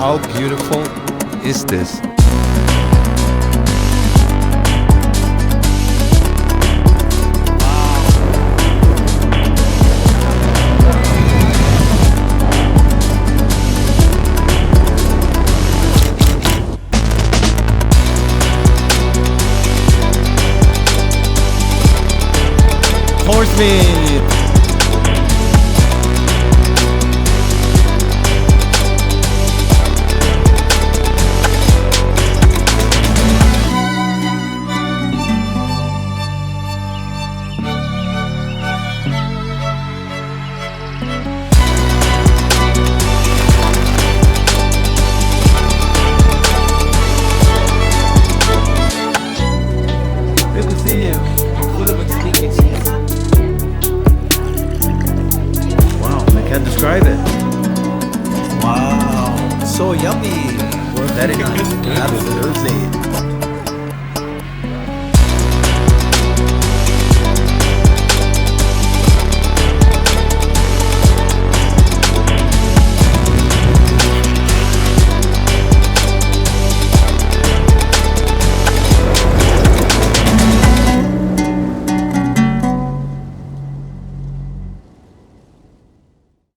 How beautiful is this? Horse meat. Good to see you. Wow, I can't describe it. Wow, so yummy. Very nice. Absolutely.